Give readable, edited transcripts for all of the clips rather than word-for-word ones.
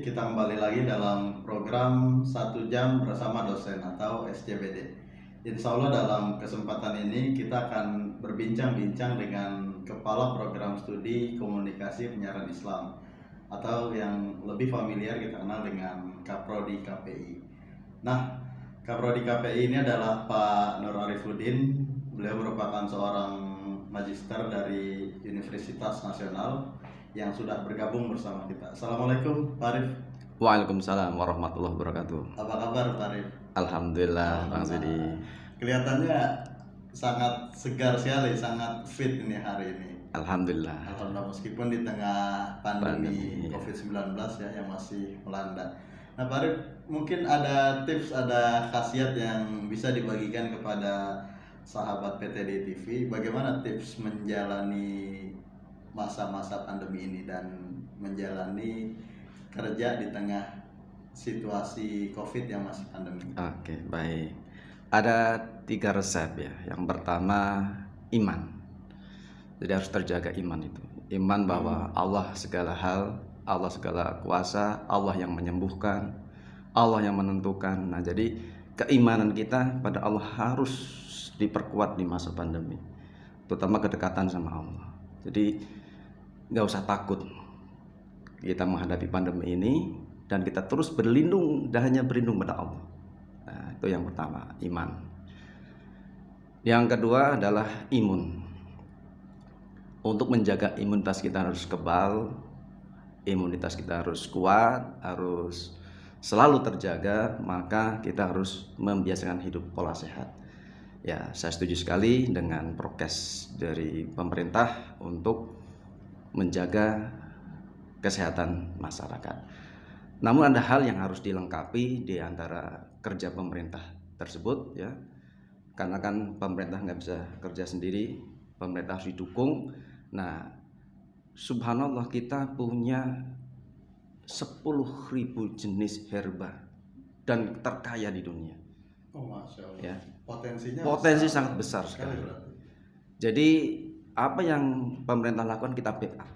kita kembali lagi dalam program 1 jam bersama dosen atau SCBD. Insya Allah dalam kesempatan ini kita akan berbincang-bincang dengan Kepala Program Studi Komunikasi Penyiaran Islam atau yang lebih familiar kita kenal dengan Kaprodi KPI. Nah, Kaprodi KPI ini adalah Pak Nur Arifuddin. Beliau merupakan seorang magister dari Universitas Nasional yang sudah bergabung bersama kita. Assalamualaikum Pak Arif. Waalaikumsalam warahmatullahi wabarakatuh. Apa kabar Pak Arif? Alhamdulillah Bang Sidi. Kelihatannya sangat segar sekali, sangat fit ini hari ini. Alhamdulillah. Alhamdulillah, meskipun di tengah pandemi Pandemi, COVID-19 ya yang masih melanda. Nah Pak Arif, mungkin ada tips, ada khasiat yang bisa dibagikan kepada sahabat PTD TV, bagaimana tips menjalani masa-masa pandemi ini dan menjalani kerja di tengah situasi COVID yang masih pandemi. Oke, baik. Ada 3 resep ya. Yang pertama, iman. Jadi harus terjaga iman itu. Iman bahwa Allah segala hal, Allah segala kuasa, Allah yang menyembuhkan, Allah yang menentukan. Nah, jadi keimanan kita pada Allah harus diperkuat di masa pandemi, terutama kedekatan sama Allah. Jadi nggak usah takut kita menghadapi pandemi ini, dan kita terus berlindung dan hanya berlindung pada Allah. Nah, itu yang pertama, iman. Yang kedua adalah imun. Untuk menjaga imunitas kita harus kebal, imunitas kita harus kuat, harus selalu terjaga, maka kita harus membiasakan hidup pola sehat. Ya, saya setuju sekali dengan prokes dari pemerintah untuk menjaga kesehatan masyarakat. Namun ada hal yang harus dilengkapi di antara kerja pemerintah tersebut ya. Karena kan pemerintah nggak bisa kerja sendiri, pemerintah harus didukung. Nah, subhanallah kita punya 10.000 jenis herba dan terkaya di dunia. Oh, Masya Allah. Ya. Potensi sangat besar sekali. berarti. Jadi apa yang pemerintah lakukan kita backup,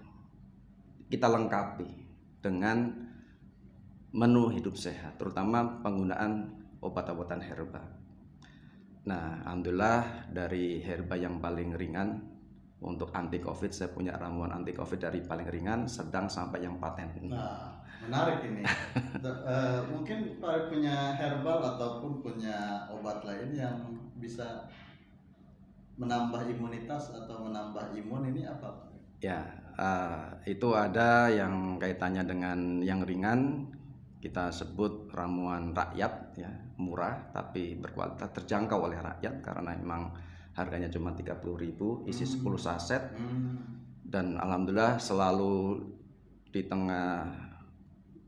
kita lengkapi dengan menu hidup sehat, terutama penggunaan obat-obatan herba. Nah, alhamdulillah dari herba yang paling ringan untuk anti COVID, saya punya ramuan anti COVID dari paling ringan, sedang sampai yang paten. Nah, menarik ini. Mungkin Pak punya herbal ataupun punya obat lain yang bisa menambah imunitas atau menambah imun, ini apa? Ya, itu ada yang kaitannya dengan yang ringan, kita sebut ramuan rakyat ya, murah tapi berkualitas, terjangkau oleh rakyat karena memang harganya cuma 30.000, isi 10 saset. Dan alhamdulillah selalu di tengah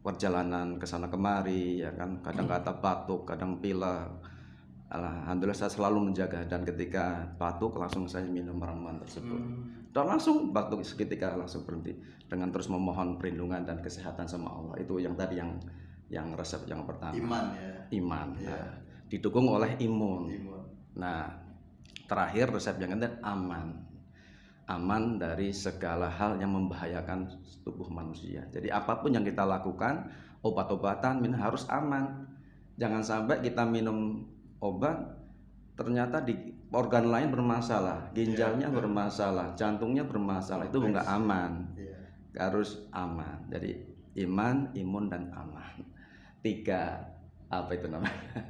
perjalanan ke sana kemari ya kan, kadang kata batuk, kadang pilek. Alhamdulillah saya selalu menjaga, dan ketika batuk langsung saya minum ramuan tersebut. Dan langsung batuk seketika langsung berhenti, dengan terus memohon perlindungan dan kesehatan sama Allah. Itu yang tadi yang resep yang pertama. Iman ya. Iman. Ya. Nah, didukung oleh imun. Imun. Nah, terakhir resep yang ketiga, aman. Aman dari segala hal yang membahayakan tubuh manusia. Jadi apapun yang kita lakukan, obat-obatan harus aman. Jangan sampai kita minum obat ternyata di organ lain bermasalah, ginjalnya bermasalah, jantungnya bermasalah. Itu enggak aman. Harus aman. Jadi iman, imun, dan aman. 3 apa itu namanya?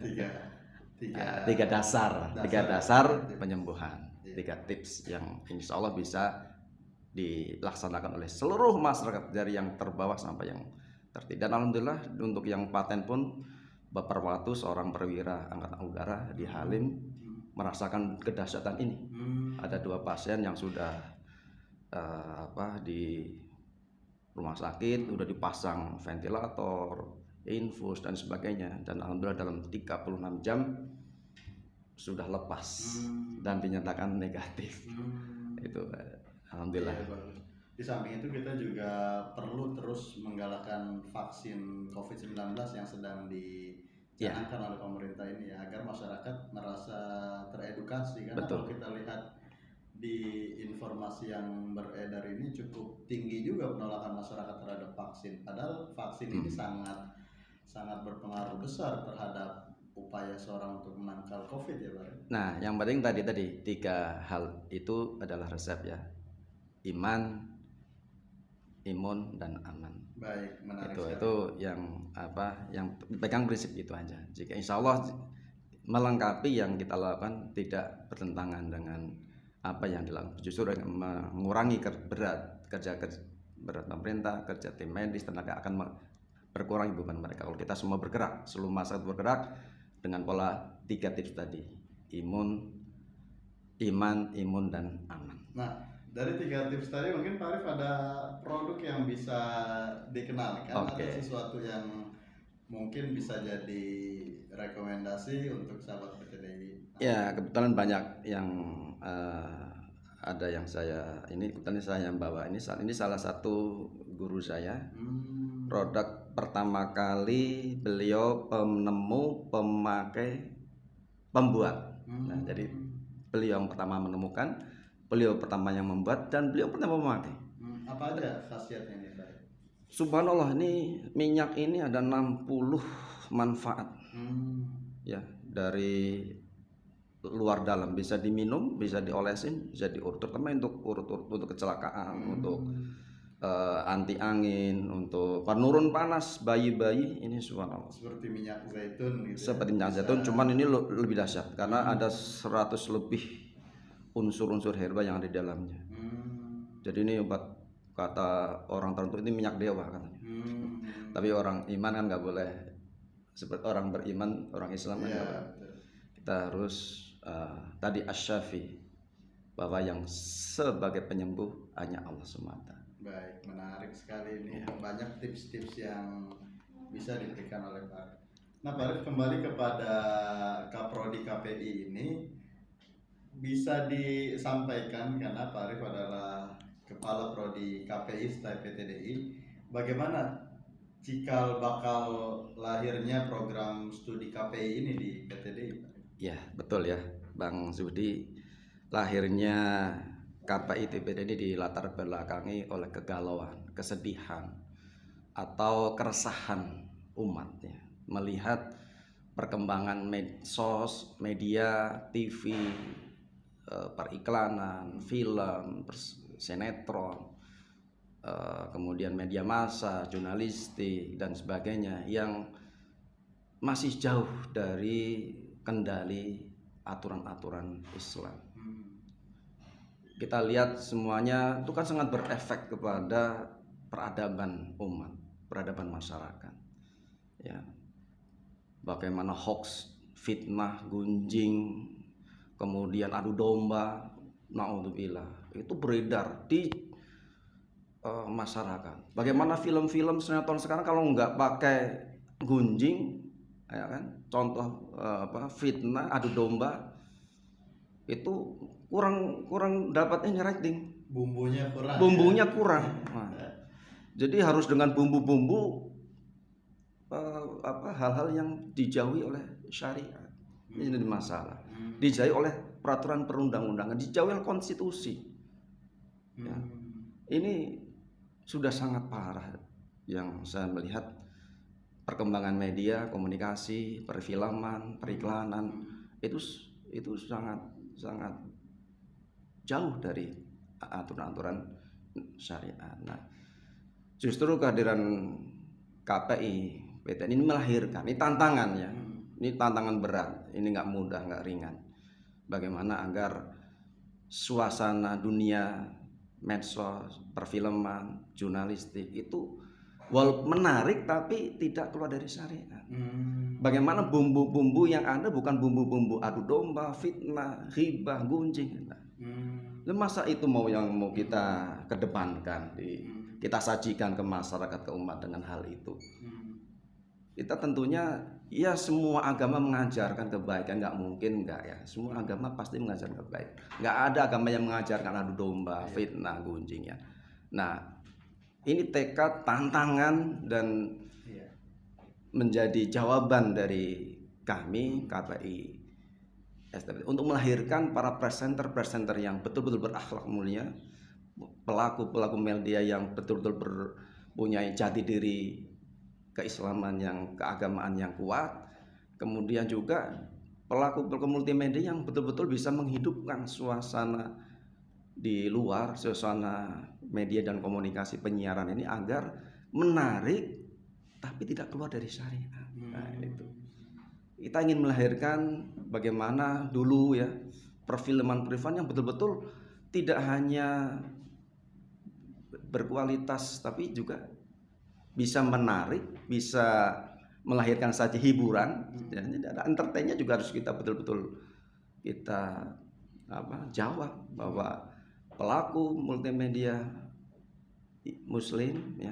Tiga dasar penyembuhan. 3 tips yang insya Allah bisa dilaksanakan oleh seluruh masyarakat, dari yang terbawah sampai yang tertinggi. Dan alhamdulillah untuk yang paten pun beberapa waktu seorang perwira angkatan udara di Halim merasakan kedahsyatan ini. Ada 2 pasien yang sudah di rumah sakit, udah dipasang ventilator, infus dan sebagainya, dan alhamdulillah dalam 36 jam sudah lepas dan dinyatakan negatif. Itu alhamdulillah. Di samping itu kita juga perlu terus menggalakkan vaksin COVID-19 yang sedang dicanangkan oleh pemerintah ini ya, agar masyarakat merasa teredukasi. Karena Betul. kalau kita lihat di informasi yang beredar ini cukup tinggi juga penolakan masyarakat terhadap vaksin. Padahal vaksin ini sangat sangat berpengaruh besar terhadap upaya seorang untuk menangkal COVID ya Pak. Nah, yang penting tadi 3 hal itu adalah resep ya. Iman, imun, dan aman. Baik, menarik Itu sekali. yang pegang prinsip itu aja. Jika insya Allah melengkapi yang kita lakukan tidak bertentangan dengan apa yang dilakukan, justru mengurangi kerja berat pemerintah, kerja tim medis, tenaga akan berkurang beban mereka. Kalau kita semua bergerak, seluruh masyarakat bergerak dengan pola 3 tips tadi: iman, imun, dan aman. Nah, dari 3 tips tadi mungkin Pak Arif ada produk yang bisa dikenalkan, Oke. ada sesuatu yang mungkin bisa jadi rekomendasi untuk sahabat PTDI. Ya, kebetulan banyak yang ada yang kebetulan saya yang bawa ini salah satu guru saya. Produk pertama kali beliau penemu, pemakai, pembuat. Nah, jadi beliau yang pertama menemukan, beliau pertama yang membuat, dan beliau pertama memakai. Apa aja khasiatnya nih Pak? Subhanallah, ini minyak ini ada 60 manfaat. Ya, dari luar dalam, bisa diminum, bisa diolesin, bisa diurut, terutama untuk kecelakaan, untuk anti angin, untuk penurun panas bayi-bayi, ini subhanallah. Seperti minyak zaitun gitu. Seperti minyak zaitun, cuman ini lebih dahsyat karena ada 100 lebih unsur-unsur herba yang ada di dalamnya. Jadi ini kata orang tertentu ini minyak dewa katanya. Tapi orang iman kan nggak boleh seperti orang beriman, orang Islam kan nggak boleh. Kita harus tadi asy-syafi, bahwa yang sebagai penyembuh hanya Allah semata. Baik, menarik sekali ini. Banyak tips-tips yang bisa diberikan oleh Pak Arif. Nah, Pak Arif, kembali kepada Kaprodi KPI ini, bisa disampaikan karena Pak Arif adalah Kepala Prodi KPI setelah PTDI, bagaimana cikal bakal lahirnya program studi KPI ini di PTDI? Ya, betul ya, Bang Zudi. Lahirnya KPI TPD ini dilatar belakangi oleh kegalauan, kesedihan, atau keresahan umat ya, melihat perkembangan medsos, media, TV, periklanan, film, sinetron, kemudian media massa, jurnalistik, dan sebagainya yang masih jauh dari kendali aturan-aturan Islam. Kita lihat semuanya itu kan sangat berefek kepada peradaban umat, peradaban masyarakat. Ya, bagaimana hoax, fitnah, gunjing, kemudian adu domba, naudzubillah, itu beredar di masyarakat. Bagaimana film-film sinetron sekarang kalau nggak pakai gunjing, ya kan, contoh fitnah, adu domba, itu kurang dapat ini rating, bumbunya kurang. Nah, jadi harus dengan bumbu-bumbu hal-hal yang dijauhi oleh syariat. Ini jadi masalah. Dijauhi oleh peraturan perundang-undangan, dijauhi oleh konstitusi. Ya. Ini sudah sangat parah yang saya melihat perkembangan media, komunikasi, perfilman, periklanan itu sangat jauh dari aturan-aturan syariat. Nah, justru kehadiran KPI PTN ini melahirkan, ini tantangan ya, ini tantangan berat, ini nggak mudah, nggak ringan. Bagaimana agar suasana dunia medsos, perfilman, jurnalistik itu walaupun menarik tapi tidak keluar dari syariat. Bagaimana bumbu-bumbu yang ada bukan bumbu-bumbu adu domba, fitnah, ghibah, gunjing. Masa itu yang mau kita kedepankan, kita sajikan ke masyarakat, ke umat dengan hal itu. Kita tentunya ya semua agama mengajarkan kebaikan, nggak mungkin nggak ya. Semua agama pasti mengajarkan kebaikan. Nggak ada agama yang mengajarkan adu domba, fitnah, gunjing ya. Nah, ini tekad, tantangan, dan menjadi jawaban dari kami KPI untuk melahirkan para presenter-presenter yang betul-betul berakhlak mulia, pelaku-pelaku media yang betul-betul punya jati diri keislaman keagamaan yang kuat, kemudian juga pelaku-pelaku multimedia yang betul-betul bisa menghidupkan suasana di luar, suasana media dan komunikasi penyiaran ini agar menarik tapi tidak keluar dari syariat. Nah, itu. Kita ingin melahirkan bagaimana dulu ya perfilman-perfilman yang betul-betul tidak hanya berkualitas tapi juga bisa menarik, bisa melahirkan saja hiburan. Jadi ada entertainnya juga harus kita betul-betul kita jawab bahwa pelaku multimedia muslim ya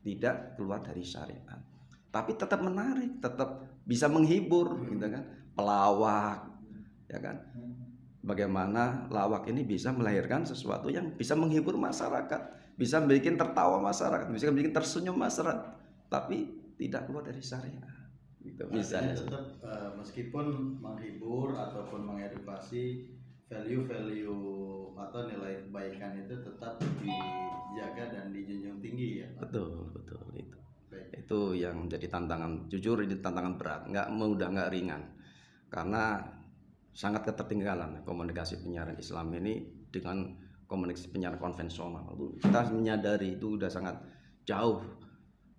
tidak keluar dari syariat, tapi tetap menarik, tetap bisa menghibur, gitu kan? Pelawak, ya kan? Bagaimana lawak ini bisa melahirkan sesuatu yang bisa menghibur masyarakat, bisa bikin tertawa masyarakat, bisa bikin tersenyum masyarakat, tapi tidak keluar dari syariat. Gitu, misalnya tetap meskipun menghibur ataupun mengedukasi, value-value atau nilai kebaikan itu tetap dijaga dan dijunjung tinggi ya Pak? Betul itu. Baik. Itu yang menjadi tantangan, jujur ini tantangan berat, nggak mudah, nggak ringan, karena sangat ketertinggalan komunikasi penyiaran Islam ini dengan komunikasi penyiaran konvensional. Kita menyadari itu udah sangat jauh,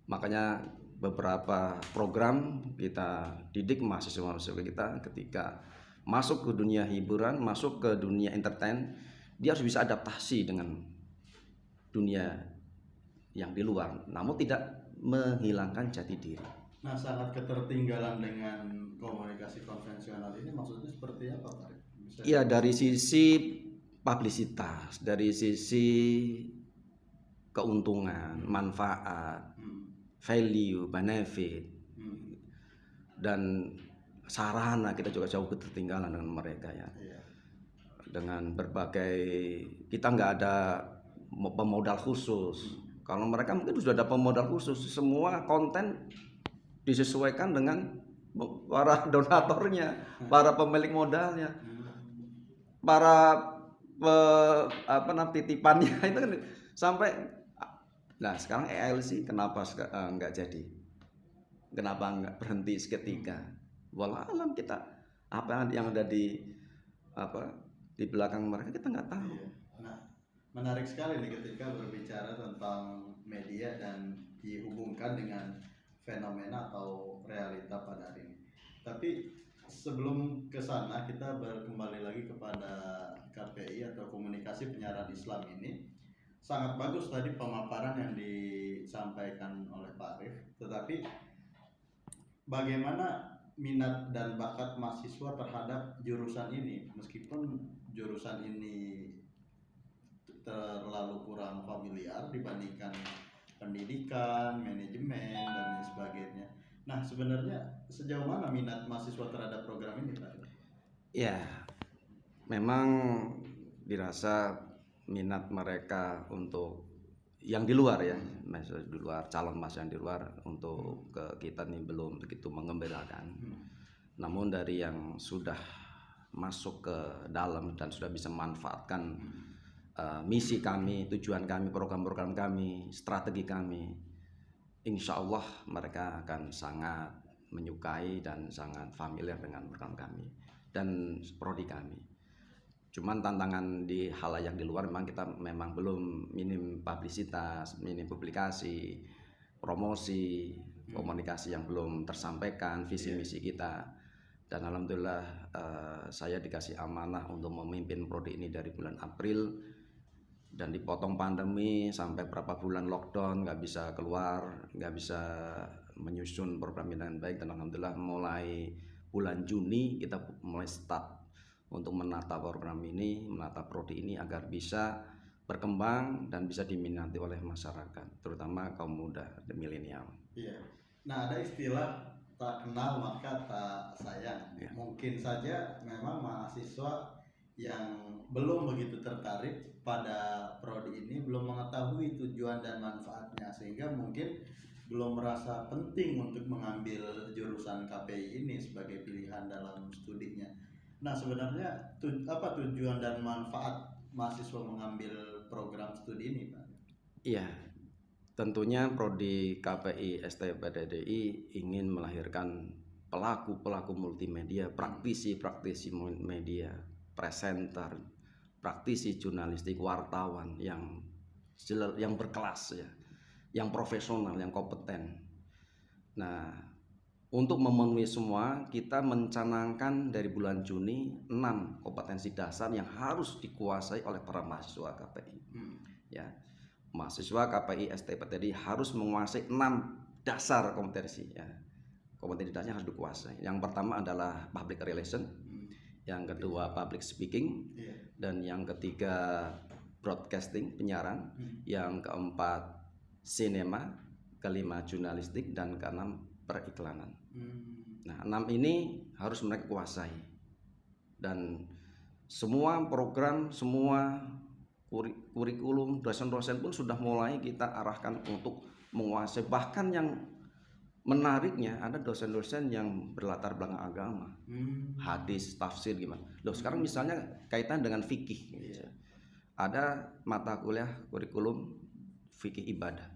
makanya beberapa program kita didik mahasiswa kita ketika masuk ke dunia hiburan, masuk ke dunia entertain, dia harus bisa adaptasi dengan dunia yang di luar, namun tidak menghilangkan jati diri. Nah, sangat ketertinggalan dengan komunikasi konvensional ini maksudnya seperti apa Pak? Iya, dari sisi publisitas, dari sisi keuntungan, manfaat, value, benefit, dan sarana kita juga jauh ketertinggalan dengan mereka ya. Dengan berbagai, kita nggak ada pemodal khusus. Kalau mereka mungkin sudah ada pemodal khusus, semua konten disesuaikan dengan para donaturnya, para pemilik modalnya, para titipannya itu kan sampai. Nah sekarang ALC kenapa nggak jadi? Kenapa nggak berhenti seketika? Walau alam kita apa yang ada di belakang mereka kita nggak tahu. Nah, menarik sekali nih ketika berbicara tentang media dan dihubungkan dengan fenomena atau realita pada hari ini. Tapi sebelum ke sana kita kembali lagi kepada KPI atau Komunikasi Penyiaran Islam ini. Sangat bagus tadi pemaparan yang disampaikan oleh Pak Arif. Tetapi bagaimana minat dan bakat mahasiswa terhadap jurusan ini, meskipun jurusan ini terlalu kurang familiar dibandingkan pendidikan, manajemen dan lain sebagainya. Nah, sebenarnya sejauh mana minat mahasiswa terhadap program ini, Pak? Ya, memang dirasa minat mereka untuk yang di luar ya, mahasiswa di luar, calon mahasiswa yang di luar untuk ke kita nih belum begitu menggembirakan. Namun dari yang sudah masuk ke dalam dan sudah bisa memanfaatkan misi kami, tujuan kami, program-program kami, strategi kami, insya Allah mereka akan sangat menyukai dan sangat familiar dengan program kami dan prodi kami. Cuman tantangan di halayak di luar memang kita belum minim publisitas, minim publikasi, promosi, komunikasi yang belum tersampaikan, visi misi kita. Dan alhamdulillah saya dikasih amanah untuk memimpin prodi ini dari bulan April, dan dipotong pandemi sampai berapa bulan lockdown, nggak bisa keluar, nggak bisa menyusun program dengan baik. Dan alhamdulillah mulai bulan Juni kita mulai start untuk menata program ini, menata prodi ini agar bisa berkembang dan bisa diminati oleh masyarakat, terutama kaum muda dan milenial. Iya. Nah, ada istilah tak kenal maka tak sayang. Ya. Mungkin saja memang mahasiswa yang belum begitu tertarik pada prodi ini belum mengetahui tujuan dan manfaatnya, sehingga mungkin belum merasa penting untuk mengambil jurusan KPI ini sebagai pilihan dalam studinya. Nah, sebenarnya apa tujuan dan manfaat mahasiswa mengambil program studi ini, Pak? Iya, tentunya Prodi KPI STPDDI ingin melahirkan pelaku-pelaku multimedia, praktisi-praktisi media, presenter, praktisi jurnalistik, wartawan yang berkelas ya, yang profesional, yang kompeten. Nah, untuk memenuhi semua, kita mencanangkan dari bulan Juni 6 kompetensi dasar yang harus dikuasai oleh para mahasiswa KPI. Ya, mahasiswa KPI STPTD harus menguasai 6 dasar kompetensi. Ya, kompetensi dasarnya harus dikuasai. Yang pertama adalah public relation, yang kedua public speaking, dan yang ketiga broadcasting, penyiaran, yang keempat sinema, kelima jurnalistik, dan keenam periklanan. Nah, 6 ini harus mereka kuasai. Dan semua program, semua kurikulum, dosen-dosen pun sudah mulai kita arahkan untuk menguasai. Bahkan yang menariknya ada dosen-dosen yang berlatar belakang agama, hadis, tafsir gimana. Loh, sekarang misalnya kaitan dengan fikih. Ada mata kuliah kurikulum fikih ibadah.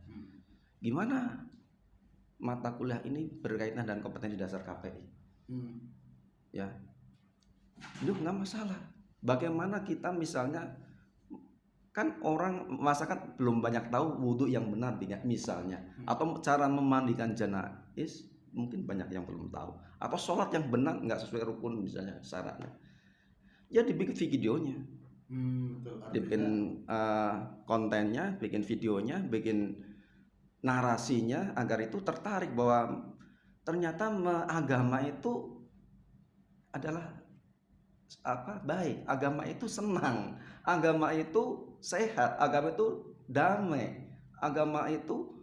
Gimana mata kuliah ini berkaitan dengan kompetensi dasar KPI? Ya, itu nggak masalah. Bagaimana kita misalnya, kan orang masyarakat belum banyak tahu wudhu yang benar misalnya, atau cara memandikan janais mungkin banyak yang belum tahu, atau sholat yang benar nggak sesuai rukun misalnya syaratnya, ya dibikin videonya, dibikin kontennya, bikin videonya, bikin narasinya agar itu tertarik bahwa ternyata agama itu adalah baik, agama itu senang, agama itu sehat, agama itu damai, agama itu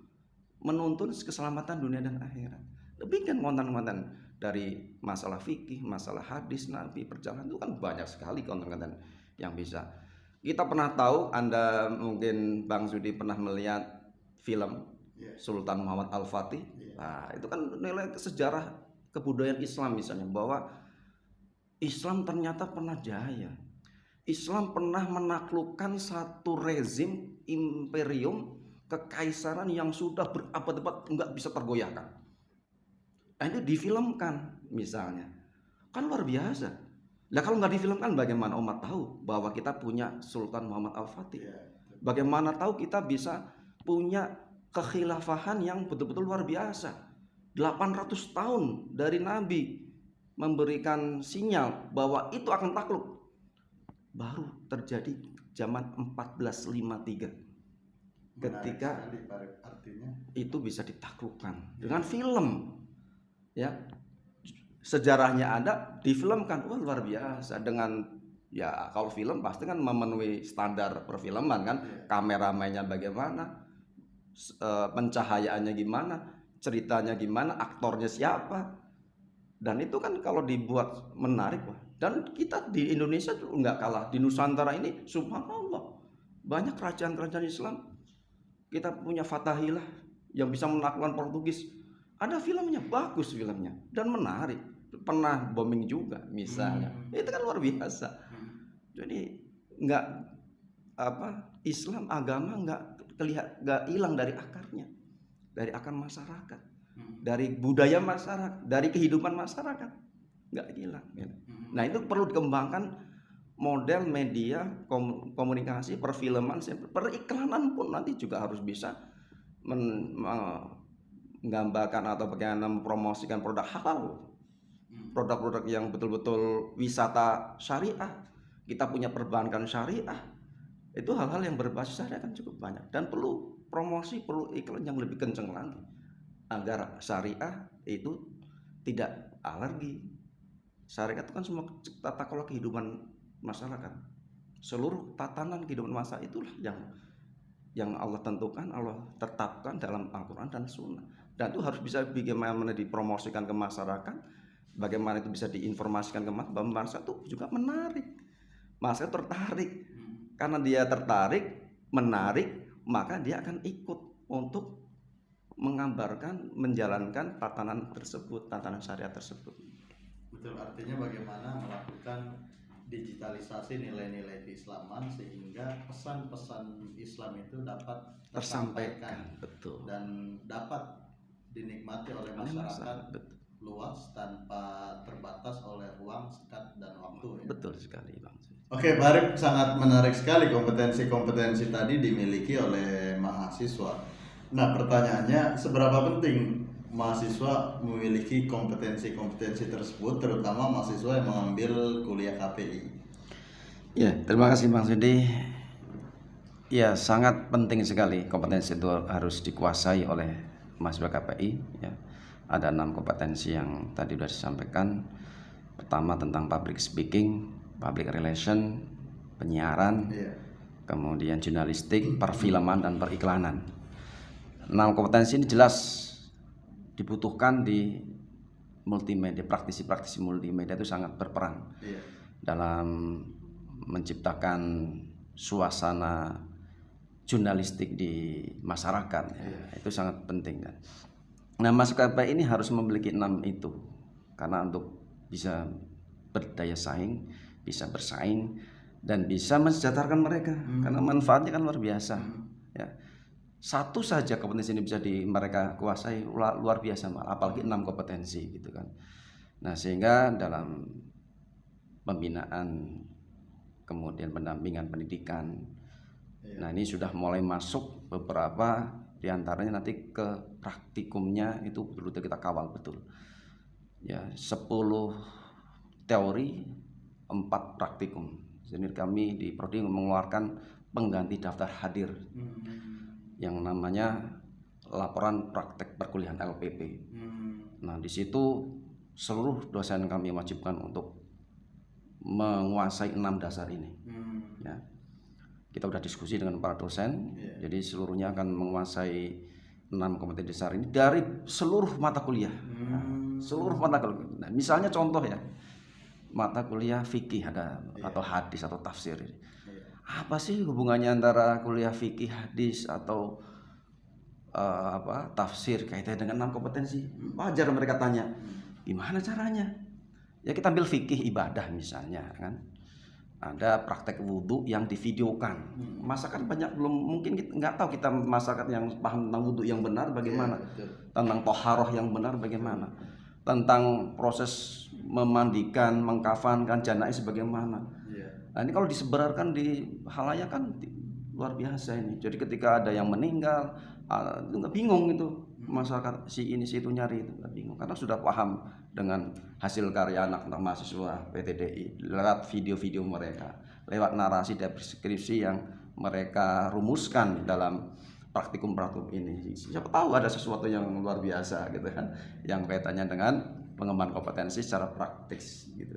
menuntun keselamatan dunia dan akhirat. Lebih kan konten-konten dari masalah fikih, masalah hadis Nabi, perjalanan itu kan banyak sekali konten-konten yang bisa. Kita pernah tahu, Anda mungkin Bang Zudi pernah melihat film Sultan Muhammad Al-Fatih. Nah, itu kan nilai sejarah kebudayaan Islam misalnya, bahwa Islam ternyata pernah jaya. Islam pernah menaklukkan satu rezim imperium kekaisaran yang sudah berabad-abad nggak bisa tergoyahkan. Nah, itu difilmkan misalnya, kan luar biasa. Nah, kalau nggak difilmkan bagaimana umat tahu bahwa kita punya Sultan Muhammad Al-Fatih? Bagaimana tahu kita bisa punya kekhilafahan yang betul-betul luar biasa? 800 tahun dari Nabi memberikan sinyal bahwa itu akan takluk. Baru terjadi zaman 1453 ketika artinya itu bisa ditaklukkan dengan film. Ya, sejarahnya ada, difilmkan. Wah, luar biasa. Dengan, ya kalau film pasti kan memenuhi standar perfilman kan, kameramennya bagaimana, pencahayaannya gimana, ceritanya gimana, aktornya siapa. Dan itu kan kalau dibuat menarik, dan kita di Indonesia tuh nggak kalah, di Nusantara ini subhanallah banyak kerajaan-kerajaan Islam. Kita punya Fathahilah yang bisa menaklukkan Portugis, ada filmnya, bagus filmnya dan menarik, pernah booming juga misalnya. Itu kan luar biasa. Jadi nggak Islam agama nggak hilang dari akarnya, dari akar masyarakat, dari budaya masyarakat, dari kehidupan masyarakat, nggak hilang. Nah, itu perlu dikembangkan model media komunikasi, perfilman, periklanan pun nanti juga harus bisa menggambarkan atau bagaimana mempromosikan produk halal, produk-produk yang betul-betul wisata syariah. Kita punya perbankan syariah, itu hal-hal yang berbasis syariah kan cukup banyak, dan perlu promosi, perlu iklan yang lebih kencang lagi agar syariah itu tidak alergi. Syariat itu kan semua tata kelola kehidupan masyarakat, seluruh tatanan kehidupan masyarakat itulah yang Allah tentukan, Allah tetapkan dalam Al-Quran dan Sunnah. Dan itu harus bisa bagaimana dipromosikan ke masyarakat, bagaimana itu bisa diinformasikan ke masyarakat, itu juga menarik. Masyarakat tertarik, karena dia tertarik, menarik, maka dia akan ikut untuk menggambarkan, menjalankan tatanan tersebut, tatanan syariat tersebut. Betul, artinya bagaimana melakukan digitalisasi nilai-nilai keislaman sehingga pesan-pesan Islam itu dapat tersampaikan betul, dan dapat dinikmati oleh masyarakat betul, luas tanpa terbatas oleh ruang, sekat, dan waktu ya. betul sekali Bang. Oke, Pak Arif, sangat menarik sekali kompetensi-kompetensi tadi dimiliki oleh mahasiswa. Nah, pertanyaannya, seberapa penting mahasiswa memiliki kompetensi-kompetensi tersebut, terutama mahasiswa yang mengambil kuliah KPI? Ya, terima kasih Bang Sudi. Ya, sangat penting sekali kompetensi itu harus dikuasai oleh mahasiswa KPI. Ya, ada 6 kompetensi yang tadi sudah disampaikan. Pertama tentang public speaking, public relation, penyiaran, kemudian jurnalistik, perfilman, dan periklanan. 6 kompetensi ini jelas dibutuhkan di multimedia. Praktisi-praktisi multimedia itu sangat berperan dalam menciptakan suasana jurnalistik di masyarakat. Itu sangat penting. Nah, mahasiswa KPI ini harus memiliki 6 itu karena untuk bisa berdaya saing, bisa bersaing, dan bisa mensejahterakan mereka karena manfaatnya kan luar biasa. Ya, satu saja kompetensi ini bisa mereka kuasai luar biasa, apalagi 6 kompetensi gitu kan. Nah, sehingga dalam pembinaan, kemudian pendampingan pendidikan, nah ini sudah mulai masuk beberapa diantaranya nanti ke praktikumnya itu perlu kita kawal betul. Ya, 10 teori, 4 praktikum. Jadi kami di Prodi mengeluarkan pengganti daftar hadir yang namanya laporan praktek perkuliahan LPP. Nah, di situ seluruh dosen kami wajibkan untuk menguasai 6 dasar ini. Ya, kita udah diskusi dengan para dosen, jadi seluruhnya akan menguasai 6 kompetensi dasar ini dari seluruh mata kuliah. Seluruh mata kuliah. Nah, misalnya contoh ya, mata kuliah fikih ada atau hadis atau tafsir. Apa sih hubungannya antara kuliah fikih, hadis atau tafsir kaitannya dengan 6 kompetensi? Wajar mereka tanya, gimana caranya? Ya, kita ambil fikih ibadah misalnya kan. Ada praktek wudhu yang divideokan. Masyarakat banyak belum mungkin nggak tahu kita masyarakat yang paham tentang wudhu yang benar bagaimana, tentang toharoh yang benar bagaimana, tentang proses memandikan, mengkafankan janais bagaimana. Nah, ini kalau disebarkan di halayak kan luar biasa ini. Jadi ketika ada yang meninggal, itu nggak bingung itu masyarakat si ini si itu nyari itu nggak bingung karena sudah paham dengan hasil karya anak mahasiswa PTDI lewat video-video mereka, lewat narasi dan deskripsi yang mereka rumuskan dalam praktikum-praktikum ini. Siapa tahu ada sesuatu yang luar biasa gitu kan, yang kaitannya dengan pengembangan kompetensi secara praktis gitu.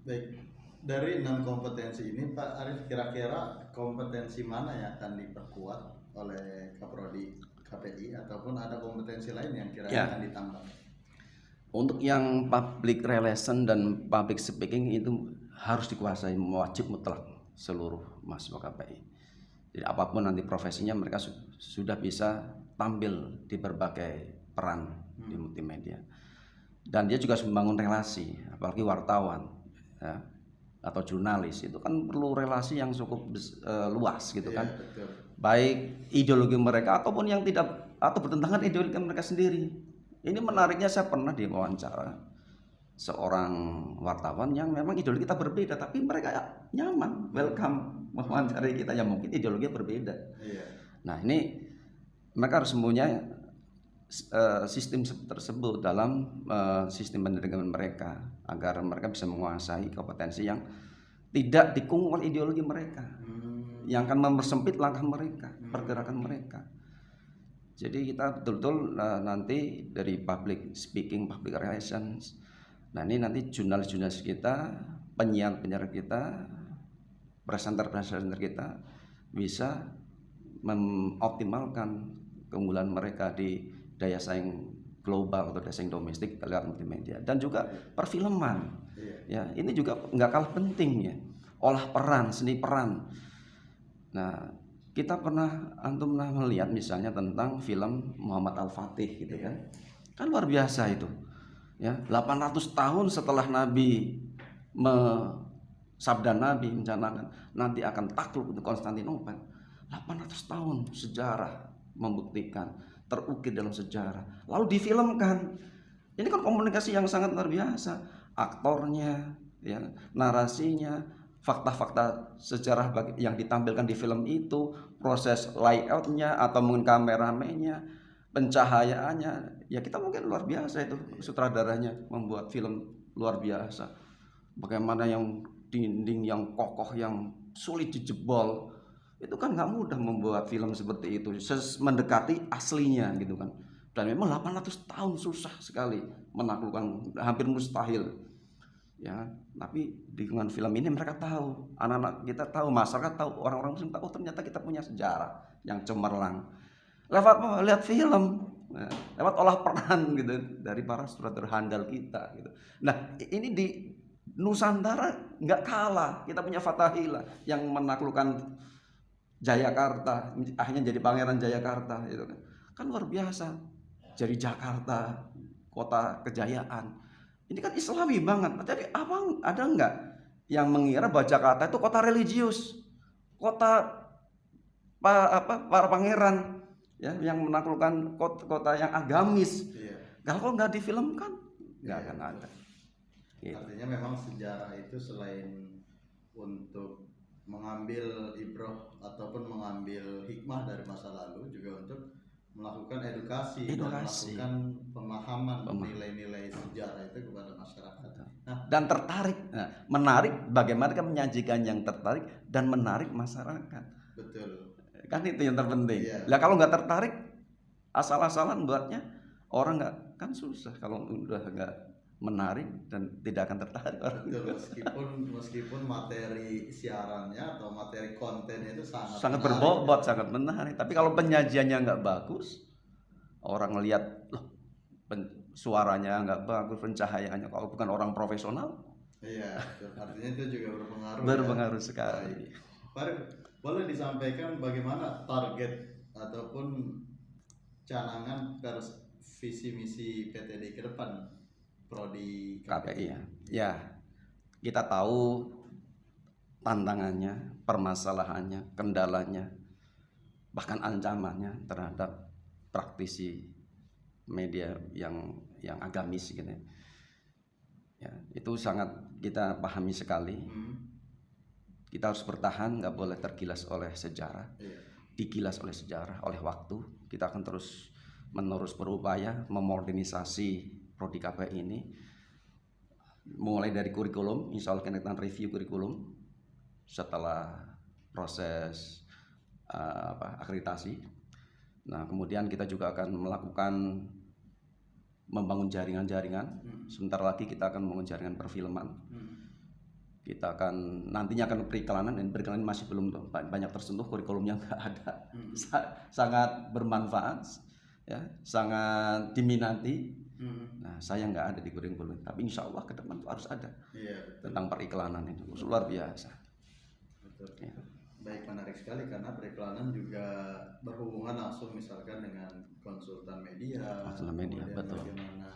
Baik, dari 6 kompetensi ini Pak Arif, kira-kira kompetensi mana yang akan diperkuat oleh Kaprodi KPI ataupun ada kompetensi lain yang kira-kira akan ditambah? Untuk yang public relation dan public speaking itu harus dikuasai, wajib mutlak seluruh mahasiswa KPI. Jadi apapun nanti profesinya mereka sudah bisa tampil di berbagai peran di multimedia. Dan dia juga harus membangun relasi, apalagi wartawan ya, atau jurnalis itu kan perlu relasi yang cukup luas gitu kan. Betul. Baik ideologi mereka ataupun yang tidak atau bertentangan ideologi mereka sendiri. Ini menariknya, saya pernah diwawancara seorang wartawan yang memang ideologi kita berbeda, tapi mereka nyaman, welcome mewawancarai kita yang mungkin ideologi berbeda. Nah, ini mereka harus mempunyai sistem tersebut dalam sistem pendidikan mereka agar mereka bisa menguasai kompetensi yang tidak dikungkung oleh ideologi mereka, yang akan mempersempit langkah mereka, pergerakan mereka. Jadi kita betul-betul nanti dari public speaking, public relations, nah ini nanti jurnalis-jurnalis kita, penyiar-penyiar kita, presenter-presenter kita bisa mengoptimalkan keunggulan mereka di daya saing global atau daya saing domestik lewat multimedia. Dan juga perfilman, ya ini juga nggak kalah penting ya, olah peran, seni peran. Nah, kita antum pernah melihat misalnya tentang film Muhammad Al-Fatih gitu kan luar biasa itu. Ya, 800 tahun setelah Nabi sabda Nabi mencanangkan nanti akan takluk untuk Konstantinopel. 800 tahun sejarah membuktikan, terukir dalam sejarah. Lalu difilmkan. Ini kan komunikasi yang sangat luar biasa. Aktornya, ya, narasinya, fakta-fakta sejarah yang ditampilkan di film itu, proses layoutnya atau mungkin kameramennya, pencahayaannya, ya kita mungkin luar biasa itu sutradaranya membuat film luar biasa. Bagaimana yang dinding yang kokoh yang sulit dijebol, itu kan nggak mudah membuat film seperti itu, mendekati aslinya gitu kan. Dan memang 800 tahun susah sekali menaklukkan, hampir mustahil. Ya, tapi dengan film ini mereka tahu, anak-anak kita tahu, masyarakat tahu, orang-orang muslim tahu, ternyata kita punya sejarah yang cemerlang. Lihat film, lewat olah peran gitu dari para sutradara handal kita gitu. Nah, ini di Nusantara nggak kalah, kita punya Fathahillah yang menaklukkan Jayakarta, akhirnya jadi Pangeran Jayakarta itu kan luar biasa. Jadi Jakarta, kota kejayaan. Ini kan Islami banget. Tapi ada nggak yang mengira bahwa Jakarta itu kota religius, kota para pangeran, ya, yang menaklukkan kota yang agamis. Kalau nggak difilmkan, nggak akan ada. Gitu. Artinya memang sejarah itu selain untuk mengambil ibrah ataupun mengambil hikmah dari masa lalu, juga untuk melakukan edukasi. Dan melakukan pemahaman nilai-nilai sejarah itu kepada masyarakat. Dan menarik bagaimana kan menyajikan yang tertarik dan menarik masyarakat. Betul. Kan itu yang terpenting. Lah kalau nggak tertarik, asal-asalan buatnya, orang nggak, kan susah kalau udah nggak menarik dan tidak akan tertarik orang. Betul, meskipun materi siarannya atau materi kontennya itu sangat berbobot, sangat menarik. Tapi kalau penyajiannya nggak bagus, orang ngelihat suaranya nggak bagus, pencahayaannya, kalau bukan orang profesional. Iya, artinya itu juga berpengaruh. Berpengaruh sekali. Pak, boleh disampaikan bagaimana target ataupun canangan visi misi PTD ke depan? Prodi KPI ya, kita tahu tantangannya, permasalahannya, kendalanya, bahkan ancamannya terhadap praktisi media yang agamis gitu ya. Itu sangat kita pahami sekali. Kita harus bertahan, nggak boleh tergilas oleh sejarah, digilas oleh sejarah, oleh waktu. Kita akan terus menerus berupaya memodernisasi prodi KPI ini, mulai dari kurikulum. Insya Allah kita akan review kurikulum setelah proses akreditasi. Nah, kemudian kita juga akan membangun jaringan-jaringan. Sebentar lagi kita akan membangun jaringan perfilman. Kita akan nantinya akan periklanan, dan periklanan masih belum banyak tersentuh, kurikulumnya nggak ada. Sangat bermanfaat, ya, sangat diminati. Nah, saya nggak ada di kurikulum, tapi insya Allah ke depan tuh harus ada. Tentang periklanan itu luar biasa. Betul. Ya. Baik, menarik sekali karena periklanan juga berhubungan langsung misalkan dengan konsultan media, betul. Bagaimana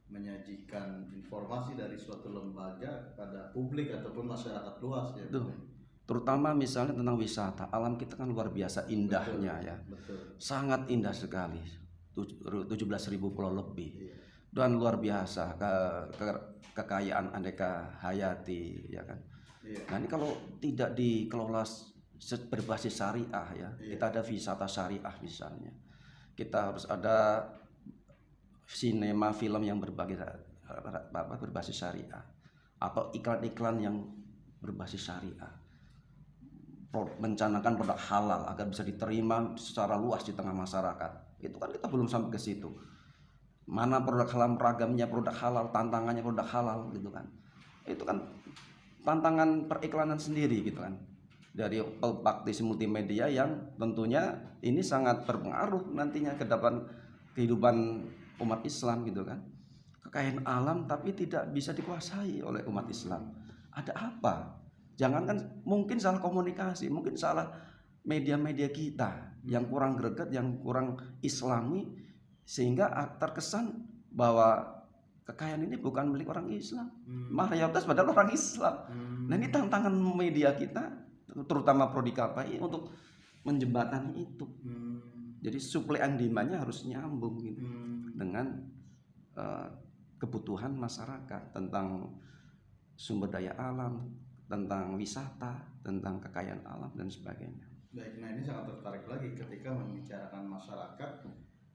menyajikan informasi dari suatu lembaga kepada publik ataupun masyarakat luas, ya. Betul. Terutama misalnya tentang wisata, alam kita kan luar biasa indahnya. Betul, ya. Betul. Sangat indah sekali. 17.000 pulau lebih. Dan luar biasa kekayaan aneka hayati, ya kan. Nah, ini kalau tidak dikelola berbasis syariah, ya, kita ada wisata syariah misalnya, kita harus ada sinema film yang berbasis syariah, atau iklan-iklan yang berbasis syariah, mencanangkan produk halal agar bisa diterima secara luas di tengah masyarakat. Itu kan kita belum sampai ke situ. Mana produk halal, ragamnya produk halal, tantangannya produk halal gitu kan. Itu kan tantangan periklanan sendiri gitu kan. Dari praktisi multimedia yang tentunya ini sangat berpengaruh nantinya ke depan kehidupan umat Islam gitu kan. Kekayaan alam tapi tidak bisa dikuasai oleh umat Islam. Ada apa? Jangankan mungkin salah komunikasi, mungkin salah media-media kita yang kurang greget, yang kurang islami, sehingga terkesan bahwa kekayaan ini bukan milik orang Islam, Hmm. mayoritas padahal orang Islam. Hmm. Nah ini tantangan media kita, terutama Prodi KPI untuk menjembatani itu. Hmm. Jadi supply and demand-nya harus nyambung gitu Hmm. dengan kebutuhan masyarakat tentang sumber daya alam, tentang wisata, tentang kekayaan alam dan sebagainya. Baik, nah ini sangat tertarik lagi ketika membicarakan masyarakat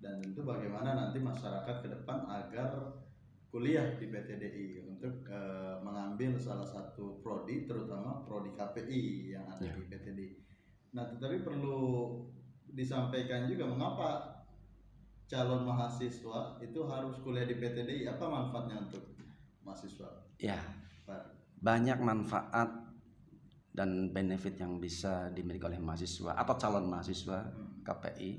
dan tentu bagaimana nanti masyarakat ke depan agar kuliah di PTDI untuk mengambil salah satu prodi, terutama prodi KPI yang ada di PTDI. Nah, tetapi perlu disampaikan juga mengapa calon mahasiswa itu harus kuliah di PTDI, apa manfaatnya untuk mahasiswa? Ya, Pak. banyak manfaat dan benefit yang bisa dimiliki oleh mahasiswa atau calon mahasiswa KPI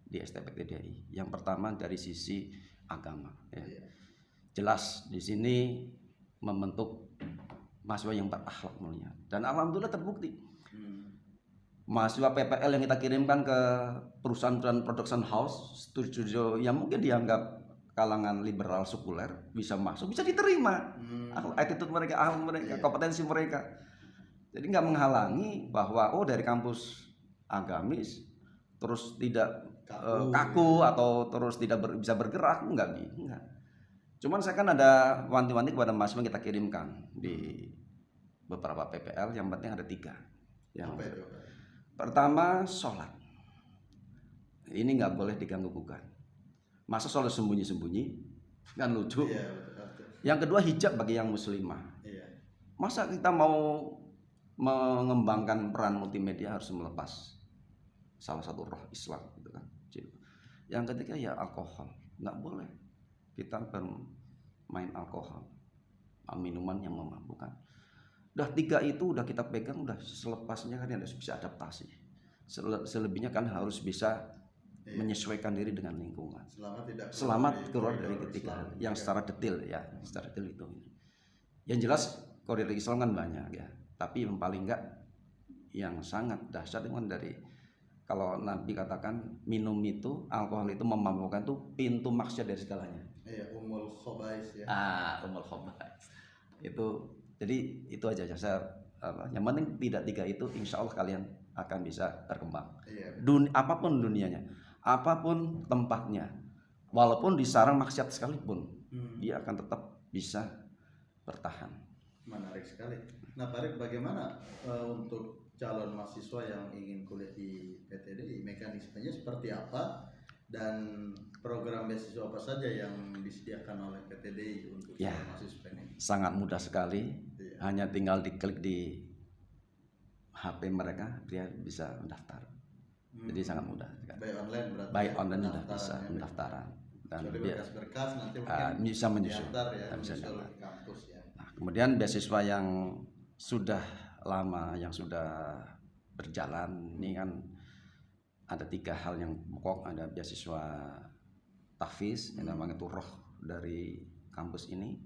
di STPTDI. Yang pertama dari sisi agama. Ya. Iya. Jelas di sini membentuk mahasiswa yang berakhlak mulia dan alhamdulillah terbukti. Mahasiswa PPL yang kita kirimkan ke perusahaan production house, studio yang mungkin dianggap kalangan liberal sekuler bisa masuk, bisa diterima. Attitude mereka, ahli mereka, kompetensi mereka. Jadi nggak menghalangi bahwa dari kampus agamis terus tidak kaku atau terus tidak bisa bergerak, enggak. Cuman saya kan ada wanti-wanti kepada mahasiswa yang kita kirimkan di beberapa PPL, yang penting ada 3. Yang pertama, sholat. Ini nggak boleh diganggu gugat. Masa sholat sembunyi-sembunyi, kan lucu. Iya, yang kedua, hijab bagi yang muslimah. Iya. Masa kita mau mengembangkan peran multimedia harus melepas salah satu roh Islam, gitu kan? Yang ketiga ya alkohol, nggak boleh kita bermain alkohol, minuman yang memabukkan. Udah 3 itu udah kita pegang, udah selepasnya kan harus bisa adaptasi. Selebihnya kan harus bisa menyesuaikan diri dengan lingkungan. Selama keluar dari ketiga yang secara detail ya, secara detail itu. Yang jelas koridor Islam kan banyak ya, tapi yang paling enggak yang sangat dahsyat itu kan dari kalau Nabi katakan minum itu, alkohol itu memabukkan itu pintu maksiat dari segalanya. Iya, umul khobais ya. Umul khobais. Itu jadi itu aja saya yang penting tidak 3 itu insya Allah kalian akan bisa berkembang. Iya. Apapun dunianya, apapun tempatnya, walaupun di sarang maksiat sekalipun, dia akan tetap bisa bertahan. Menarik sekali. Nah, Farid, bagaimana untuk calon mahasiswa yang ingin kuliah di PTDI, mekanismenya seperti apa dan program beasiswa apa saja yang disediakan oleh PTDI untuk mahasiswa ini? Sangat mudah sekali. Hanya tinggal diklik di HP mereka, dia bisa mendaftar. Jadi sangat mudah. By online berarti. By online sudah bisa pendaftaran. Dan berkas-berkas nanti mungkin bisa menyusul. Bisa di kampus ya. Nah, kemudian beasiswa yang sudah lama, yang sudah berjalan, ini kan ada 3 hal yang pokok. Ada beasiswa tahfiz, yang namanya itu roh dari kampus ini.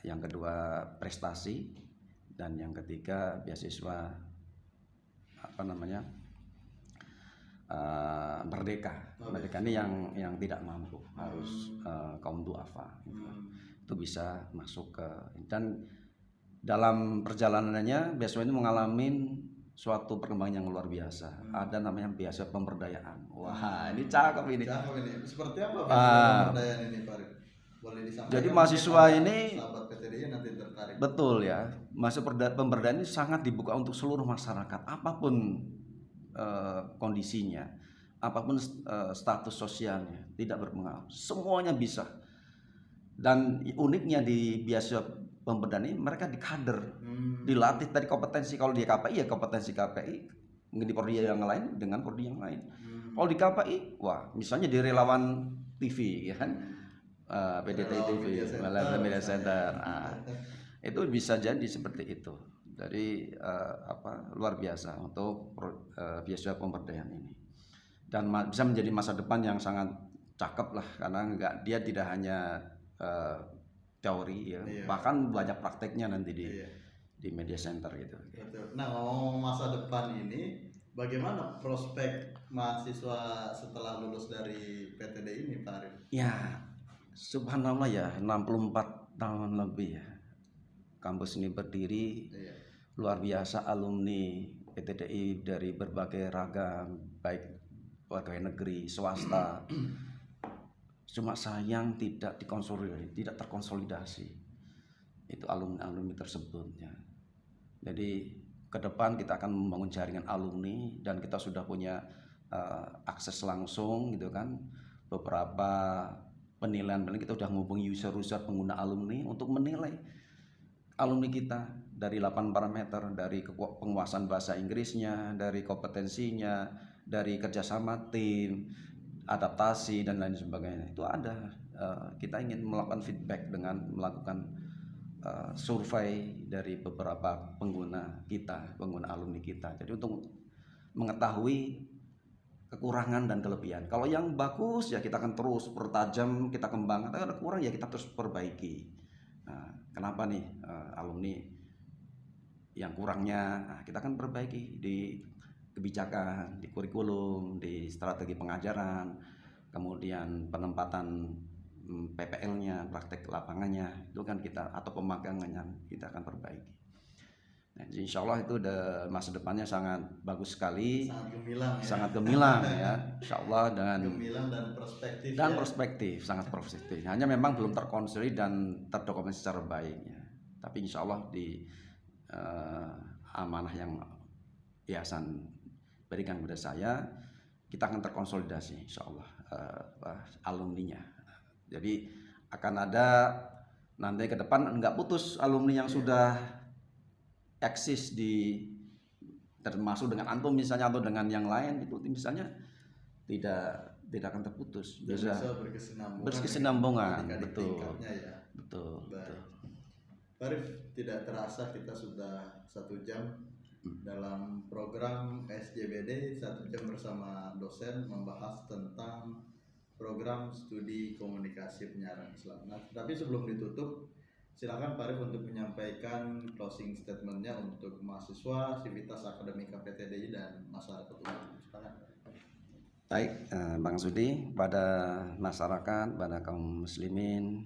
Yang kedua prestasi, dan yang ketiga beasiswa merdeka. Merdeka ini yang tidak mampu, harus kaum duafa gitu. Itu bisa masuk ke, dan dalam perjalanannya beasiswa ini mengalami suatu perkembangan yang luar biasa. Ada namanya beasiswa pemberdayaan. Wah, ini cakep ini. Seperti apa pemberdayaan ini, Farid? Boleh disampaikan. Jadi mahasiswa ini sahabat PTDI nanti tertarik. Betul ya. Mahasiswa pemberdayaan ini sangat dibuka untuk seluruh masyarakat, apapun kondisinya, apapun status sosialnya, tidak berpengaruh. Semuanya bisa. Dan uniknya di beasiswa pemberdayaan ini mereka dikader, dilatih dari kompetensi. Kalau di KPI ya kompetensi KPI, mungkin di prodi yang lain dengan prodi yang lain. Kalau di KPI, wah misalnya di relawan TV ya kan, PDT TV, Media Center, itu bisa jadi seperti itu. Jadi luar biasa untuk beasiswa pemberdayaan ini, dan bisa menjadi masa depan yang sangat cakep lah, karena dia tidak hanya teori ya, bahkan banyak prakteknya nanti di media center gitu. Betul. Nah, ngomong masa depan ini, bagaimana prospek mahasiswa setelah lulus dari PTDI ini, Pak Arif? Ya, Subhanallah ya, 64 tahun lebih ya. Kampus ini berdiri, Iya. luar biasa alumni PTDI dari berbagai ragam, baik pegawai negeri, swasta. Cuma sayang tidak terkonsolidasi. Itu alumni-alumni tersebut ya. Jadi ke depan kita akan membangun jaringan alumni dan kita sudah punya akses langsung gitu kan. Beberapa penilaian kita sudah menghubungi user-user pengguna alumni untuk menilai alumni kita dari 8 parameter, dari penguasaan bahasa Inggrisnya, dari kompetensinya, dari kerjasama tim, adaptasi dan lain sebagainya. Itu ada. Kita ingin melakukan feedback dengan melakukan survei dari beberapa pengguna alumni kita. Jadi untuk mengetahui kekurangan dan kelebihan. Kalau yang bagus ya kita akan terus pertajam, kita kembangkan. Kalau ada kurang ya kita terus perbaiki. Nah, kenapa nih alumni yang kurangnya? Nah, kita akan perbaiki di kebijakan, di kurikulum, di strategi pengajaran, kemudian penempatan PPL-nya, praktek lapangannya, itu kan kita atau pemagangannya kita akan perbaiki. Nah, insya Allah itu masa depannya sangat bagus sekali, sangat gemilang ya, insya Allah dengan gemilang dan perspektif. Perspektif sangat positif. Hanya memang belum terkonsolidasi dan terdokumentasi secara baik ya. Tapi insya Allah di amanah yang yayasan berikan kepada saya, kita akan terkonsolidasi insya Allah alumninya. Jadi akan ada nanti ke depan nggak putus alumni yang sudah eksis termasuk dengan antum misalnya atau dengan yang lain itu misalnya tidak akan terputus, bisa berkesinambungan. Betul. Ya. Betul. Pak Arif, tidak terasa kita sudah 1 jam dalam program SJBD 1 jam bersama dosen membahas tentang program studi komunikasi penyiaran Islam. Nah, tapi sebelum ditutup, silakan Pak Arif untuk menyampaikan closing statementnya untuk mahasiswa, Sivitas Akademika PTDI dan masyarakat umum. Silakan. Baik, Bang Sudi, pada masyarakat, pada kaum muslimin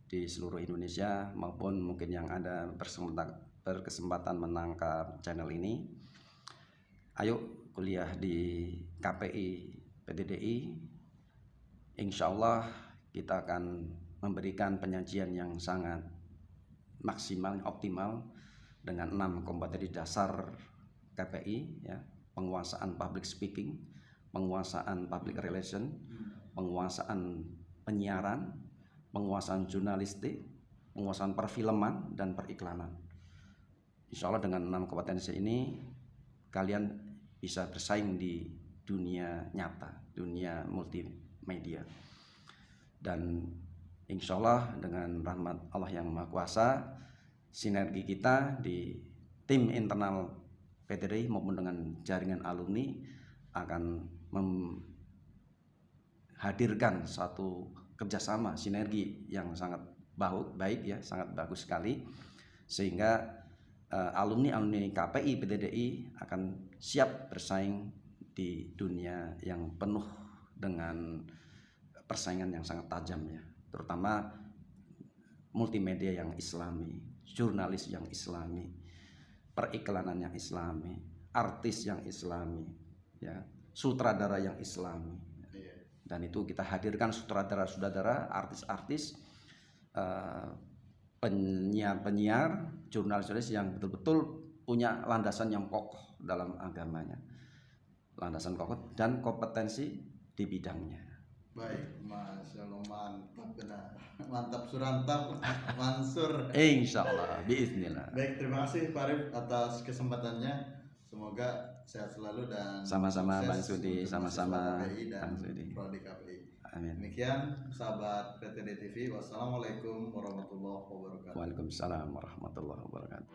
di seluruh Indonesia maupun mungkin yang ada berkesempatan menangkap channel ini, ayo kuliah di KPI PTDI. Insya Allah kita akan memberikan penyajian yang sangat maksimal, optimal dengan 6 kompetensi dasar KPI ya, penguasaan public speaking, penguasaan public relation, penguasaan penyiaran, penguasaan jurnalistik, penguasaan perfilman dan periklanan. Insya Allah dengan 6 kompetensi ini kalian bisa bersaing di dunia nyata, dunia multimedia. Dan insya Allah dengan rahmat Allah yang Maha Kuasa, sinergi kita di tim internal PTDI maupun dengan jaringan alumni akan menghadirkan satu kerjasama sinergi yang sangat baik ya, sangat bagus sekali, sehingga alumni KPI PTDI akan siap bersaing di dunia yang penuh dengan persaingan yang sangat tajam ya, terutama multimedia yang islami, jurnalis yang islami, periklanan yang islami, artis yang islami ya, sutradara yang islami. Dan itu kita hadirkan sutradara, artis-artis, penyiar, jurnalis yang betul-betul punya landasan yang kokoh dalam agamanya, landasan kokoh dan kompetensi di bidangnya. Baik, Masya Allah, mantap benar, mantap surantap, Mansur. Insya Allah, biiznillah. Baik, terima kasih Pak Arif atas kesempatannya. Semoga sehat selalu dan sama-sama Bang Sudi, sama-sama Bang Sudi. Amin. Demikian sahabat PTD TV. Wassalamualaikum warahmatullahi wabarakatuh. Waalaikumsalam warahmatullahi wabarakatuh.